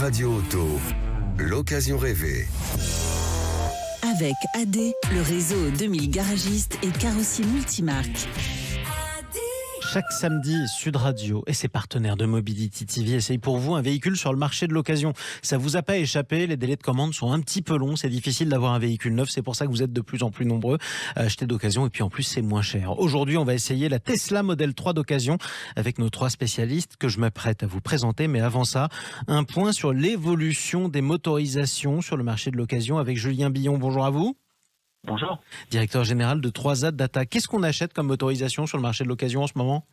Radio Auto, l'occasion rêvée. Avec AD, le réseau 2000 garagistes et carrossiers multimarques. Chaque samedi, Sud Radio et ses partenaires de Mobility TV essayent pour vous un véhicule sur le marché de l'occasion. Ça vous a pas échappé, les délais de commande sont un petit peu longs, c'est difficile d'avoir un véhicule neuf, c'est pour ça que vous êtes de plus en plus nombreux à acheter d'occasion et puis en plus c'est moins cher. Aujourd'hui, on va essayer la Tesla Model 3 d'occasion avec nos 3 spécialistes que je m'apprête à vous présenter. Mais avant ça, un point sur l'évolution des motorisations sur le marché de l'occasion avec Julien Billon. Bonjour à vous. Bonjour. Directeur général de 3A Data. Qu'est-ce qu'on achète comme motorisation sur le marché de l'occasion en ce moment ?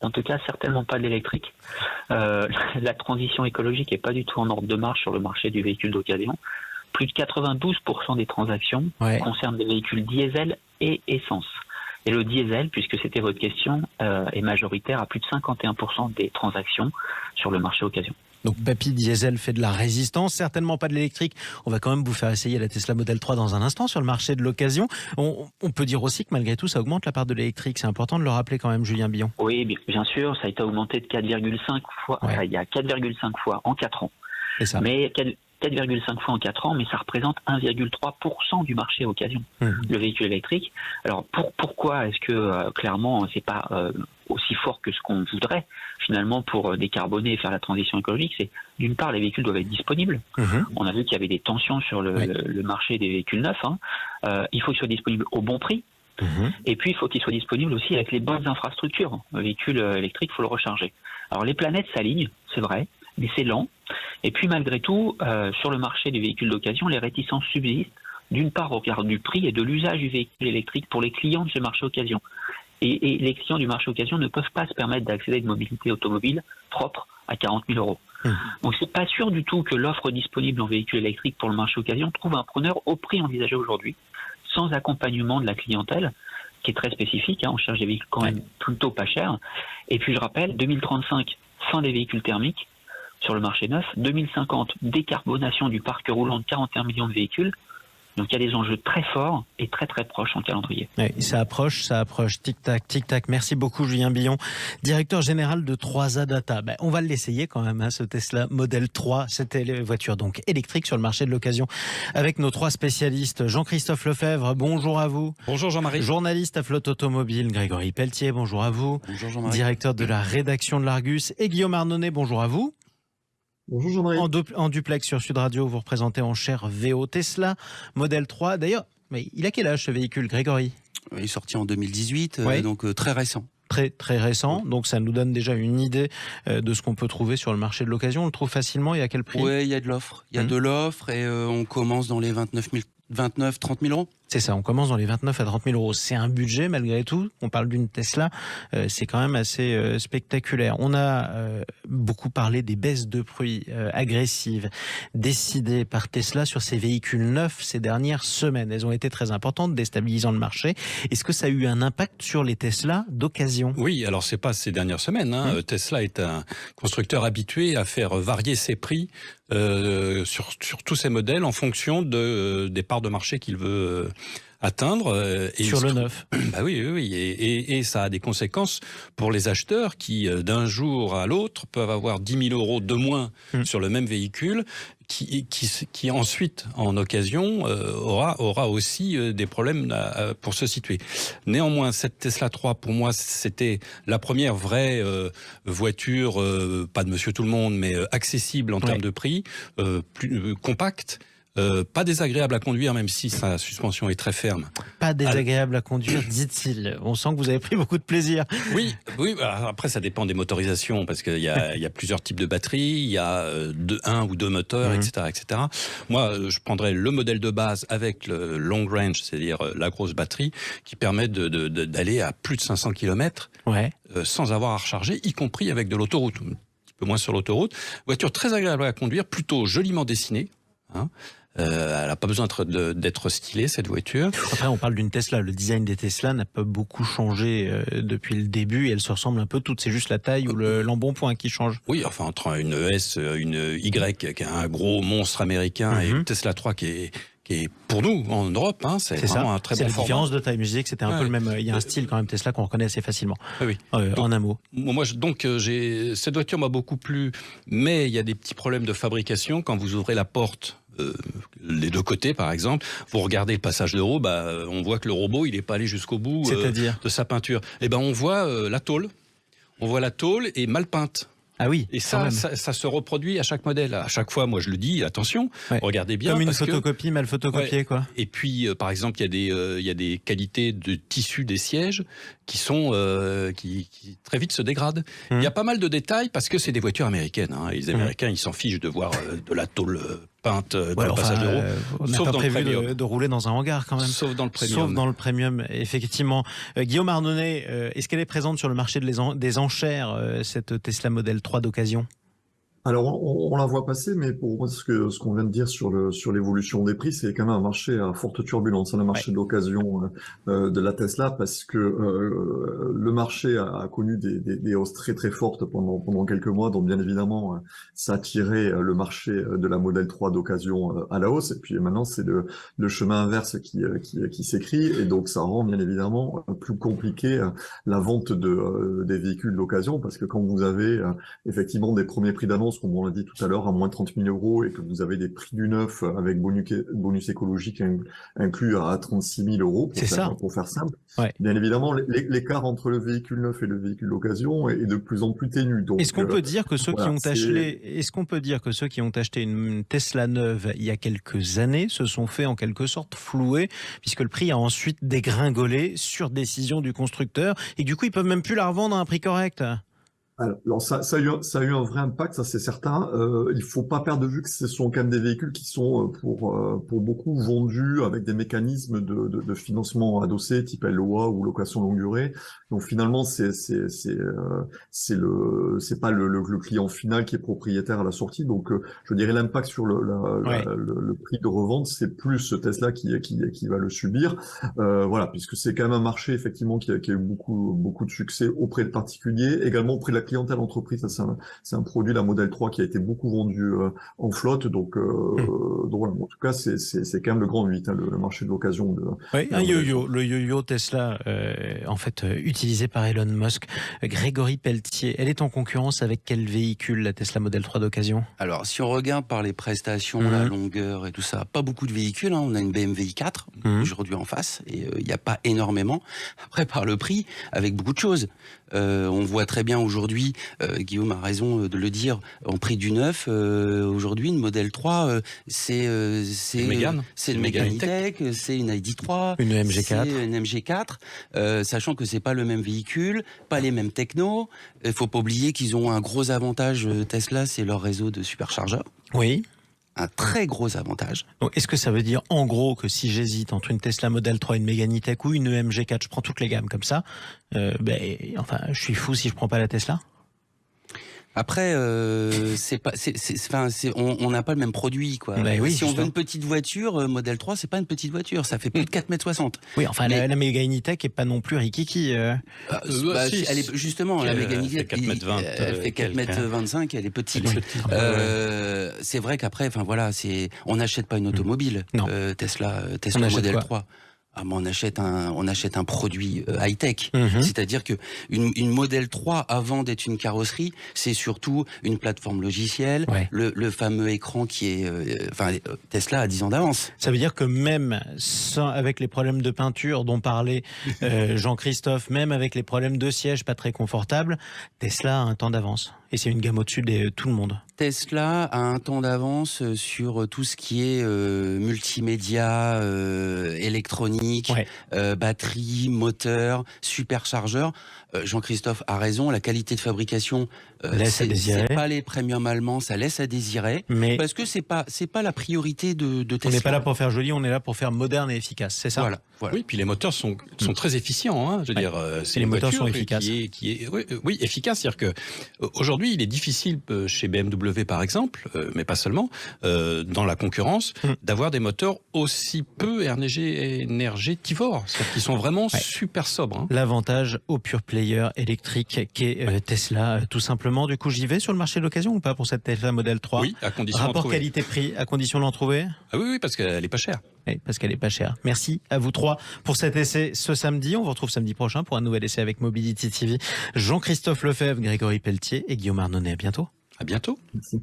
En tout cas, certainement pas de l'électrique. La transition écologique n'est pas du tout en ordre de marche sur le marché du véhicule d'occasion. Plus de 92% des transactions concernent des véhicules diesel et essence. Et le diesel, puisque c'était votre question, est majoritaire à plus de 51% des transactions sur le marché occasion. Donc Papy Diesel fait de la résistance, certainement pas de l'électrique. On va quand même vous faire essayer la Tesla Model 3 dans un instant sur le marché de l'occasion. On peut dire aussi que malgré tout, ça augmente la part de l'électrique. C'est important de le rappeler quand même, Julien Billon. Oui, bien sûr, ça a été augmenté de 4,5 fois. Enfin, il y a 4,5 fois en 4 ans. C'est ça. Mais 4,5 fois en 4 ans, mais ça représente 1,3% du marché occasion, le véhicule électrique. Alors pourquoi est-ce que clairement c'est pas aussi fort que ce qu'on voudrait finalement pour décarboner et faire la transition écologique? C'est d'une part, les véhicules doivent être disponibles. On a vu qu'il y avait des tensions sur le marché des véhicules neufs. Il faut qu'ils soient disponibles au bon prix. Et puis il faut qu'ils soient disponibles aussi avec les bonnes infrastructures. Le véhicule électrique, il faut le recharger. Alors les planètes s'alignent, c'est vrai, mais c'est lent. Et puis malgré tout, sur le marché des véhicules d'occasion, les réticences subsistent, d'une part au regard du prix et de l'usage du véhicule électrique pour les clients de ce marché occasion. Et les clients du marché occasion ne peuvent pas se permettre d'accéder à une mobilité automobile propre à 40 000 euros. Donc c'est pas sûr du tout que l'offre disponible en véhicule électrique pour le marché occasion trouve un preneur au prix envisagé aujourd'hui, sans accompagnement de la clientèle, qui est très spécifique. On cherche des véhicules quand même plutôt pas chers. Et puis je rappelle, 2035, fin des véhicules thermiques sur le marché neuf, 2050, décarbonation du parc roulant de 41 millions de véhicules. Donc il y a des enjeux très forts et très très proches en calendrier. Ça approche, tic-tac, tic-tac. Merci beaucoup Julien Billon, directeur général de 3A Data. On va l'essayer quand même, ce Tesla Model 3, cette voiture donc électrique sur le marché de l'occasion avec nos 3 spécialistes. Jean-Christophe Lefebvre, bonjour à vous. Bonjour Jean-Marie. Journaliste à Flotte Automobile. Grégory Pelletier, bonjour à vous. Bonjour Jean-Marie. Directeur de la rédaction de l'Argus. Et Guillaume Arnonnet, bonjour à vous. Bonjour Jean-Marie. En duplex sur Sud Radio, vous représentez en chair VO Tesla Model 3. D'ailleurs, mais il a quel âge ce véhicule, Grégory ? Il est sorti en 2018, donc très récent. Très récent, donc ça nous donne déjà une idée de ce qu'on peut trouver sur le marché de l'occasion. On le trouve facilement et à quel prix ? Oui, il y a de l'offre. Il y a de l'offre et on commence dans les 29-30 000 euros. C'est ça, on commence dans les 29 à 30 000 euros. C'est un budget malgré tout. On parle d'une Tesla, c'est quand même assez spectaculaire. On a beaucoup parlé des baisses de prix agressives décidées par Tesla sur ses véhicules neufs ces dernières semaines. Elles ont été très importantes, déstabilisant le marché. Est-ce que ça a eu un impact sur les Tesla d'occasion ? Oui, alors c'est pas ces dernières semaines. Tesla est un constructeur habitué à faire varier ses prix sur tous ses modèles en fonction des parts de marché qu'il veut atteindre. Et sur le neuf. Bah oui. Et ça a des conséquences pour les acheteurs qui, d'un jour à l'autre, peuvent avoir 10 000 euros de moins sur le même véhicule, qui ensuite, en occasion, aura aussi des problèmes pour se situer. Néanmoins, cette Tesla 3, pour moi, c'était la première vraie voiture, pas de Monsieur Tout-le-Monde, mais accessible en termes de prix, plus compacte. Pas désagréable à conduire, même si sa suspension est très ferme. Pas désagréable à conduire, dit-il. On sent que vous avez pris beaucoup de plaisir. Oui. Après, ça dépend des motorisations, parce qu'il y a plusieurs types de batteries, il y a un ou deux moteurs, etc. Moi, je prendrais le modèle de base avec le long range, c'est-à-dire la grosse batterie, qui permet d'aller à plus de 500 km sans avoir à recharger, y compris avec de l'autoroute. Un petit peu moins sur l'autoroute. Voiture très agréable à conduire, plutôt joliment dessinée. Elle n'a pas besoin d'être stylée, cette voiture. Après, on parle d'une Tesla. Le design des Tesla n'a pas beaucoup changé depuis le début. Et elles se ressemblent un peu toutes. C'est juste la taille ou l'embonpoint qui change. Oui, entre une ES, une Y qui est un gros monstre américain et une Tesla 3 qui est qui est pour nous en Europe, c'est vraiment un très bon format. C'est la différence de taille. Je disais que c'était un peu le même. Il y a un style quand même Tesla qu'on reconnaît assez facilement. Oui. En un mot. Moi, cette voiture m'a beaucoup plu, mais il y a des petits problèmes de fabrication quand vous ouvrez la porte. Les deux côtés, par exemple, vous regardez le passage de roue, on voit que le robot, il n'est pas allé jusqu'au bout de sa peinture. Et on voit la tôle. On voit la tôle est mal peinte. Ah oui. Et ça se reproduit à chaque modèle. À chaque fois, moi je le dis, attention, regardez bien. Comme une photocopie mal photocopiée, quoi. Et puis, par exemple, il y a des qualités de tissu des sièges qui sont qui très vite se dégradent. Il y a pas mal de détails parce que c'est des voitures américaines. Les Américains, ils s'en fichent de voir de la tôle peinte dans le passage de roue. On n'a pas prévu de rouler dans un hangar quand même. Sauf dans le premium. Sauf dans le premium, effectivement. Guillaume Arnonnet, est-ce qu'elle est présente sur le marché des enchères, cette Tesla Model 3 d'occasion ? Alors, on la voit passer, mais pour moi, ce qu'on vient de dire sur l'évolution des prix, c'est quand même un marché à forte turbulence, un marché d'occasion de la Tesla, parce que le marché a connu des hausses très très fortes pendant quelques mois, donc bien évidemment, ça a tiré le marché de la Model 3 d'occasion à la hausse, et puis maintenant, c'est le chemin inverse qui s'écrit, et donc ça rend bien évidemment plus compliqué la vente des véhicules d'occasion, parce que quand vous avez effectivement des premiers prix d'annonce, comme on l'a dit tout à l'heure, à moins de 30 000 euros, et que vous avez des prix du neuf avec bonus écologique inclus à 36 000 euros, pour faire simple. Ouais. Bien évidemment, l'écart entre le véhicule neuf et le véhicule d'occasion est de plus en plus ténu. Est-ce qu'on peut dire que ceux qui ont acheté une Tesla neuve il y a quelques années se sont fait en quelque sorte flouer, puisque le prix a ensuite dégringolé sur décision du constructeur, et du coup ils peuvent même plus la revendre à un prix correct? Alors ça a eu un vrai impact, ça c'est certain. Il faut pas perdre de vue que ce sont quand même des véhicules qui sont pour beaucoup vendus avec des mécanismes de financement adossés, type LOA ou location longue durée. Donc finalement c'est pas le client final qui est propriétaire à la sortie. Donc je dirais l'impact sur le prix de revente, c'est plus Tesla qui va le subir. Voilà, puisque c'est quand même un marché effectivement qui a eu beaucoup de succès auprès de particuliers, également auprès de la clientèle entreprise. Ça, c'est un produit, la Model 3, qui a été beaucoup vendu en flotte. Donc voilà, en tout cas, c'est quand même le grand 8, le marché de l'occasion. Le yo-yo Tesla, en fait, utilisé par Elon Musk. Grégory Pelletier, elle est en concurrence avec quel véhicule, la Tesla Model 3 d'occasion? Alors, si on regarde par les prestations, la longueur et tout ça, pas beaucoup de véhicules. On a une BMW i4 aujourd'hui en face, et il n'y a pas énormément. Après, par le prix, avec beaucoup de choses. On voit très bien aujourd'hui, Guillaume a raison de le dire, en prix du neuf, aujourd'hui une Model 3, c'est le Mégane E-Tech, c'est une ID.3, une MG4, c'est une MG4, sachant que c'est pas le même véhicule, pas les mêmes technos. Il faut pas oublier qu'ils ont un gros avantage, Tesla, c'est leur réseau de superchargeurs. Oui. Un très gros avantage. Donc, est-ce que ça veut dire, en gros, que si j'hésite entre une Tesla Model 3, une Mégane E-Tech ou une MG4, je prends toutes les gammes comme ça, je suis fou si je prends pas la Tesla? Après, on n'a pas le même produit, quoi. Si on veut une petite voiture, Model 3, c'est pas une petite voiture, ça fait plus de 4,60 m. Oui, enfin, la Mégane E-Tech est pas non plus rikiki. Elle est, justement, la Mégane E-Tech, elle fait 4,25 m, elle est petite. C'est vrai qu'après, on n'achète pas une automobile, Tesla Model 3. On achète un produit high-tech. C'est-à-dire que une Model 3, avant d'être une carrosserie, c'est surtout une plateforme logicielle, le fameux écran qui est... Tesla a 10 ans d'avance. Ça veut dire que même avec les problèmes de peinture dont parlait Jean-Christophe, même avec les problèmes de siège pas très confortables, Tesla a un temps d'avance. Et c'est une gamme au-dessus de tout le monde. Tesla a un temps d'avance sur tout ce qui est multimédia, électronique, batterie, moteur, superchargeur. Jean-Christophe a raison, la qualité de fabrication, c'est pas les premiums allemands, ça laisse à désirer. Parce que c'est pas la priorité de Tesla. On n'est pas là pour faire joli, on est là pour faire moderne et efficace, c'est ça? Voilà. Oui, puis les moteurs sont très efficients. Je veux dire, c'est les moteurs sont efficaces. Oui, efficace. C'est-à-dire que aujourd'hui, il est difficile chez BMW, par exemple, mais pas seulement, dans la concurrence, d'avoir des moteurs aussi peu énergétiques énergétivores, c'est-à-dire qu'ils sont vraiment super sobres. Hein. L'avantage au pure player électrique qu'est Tesla, tout simplement. Du coup, j'y vais sur le marché de l'occasion ou pas pour cette Tesla Model 3 ? Oui, à condition d'en Rapport trouver. qualité-prix, à condition d'en trouver ? Ah oui, parce qu'elle est pas chère. Oui, parce qu'elle est pas chère. Merci à vous trois pour cet essai ce samedi. On vous retrouve samedi prochain pour un nouvel essai avec Mobility TV. Jean-Christophe Lefebvre, Grégory Pelletier et Guillaume Arnonnet. À bientôt. À bientôt. Merci.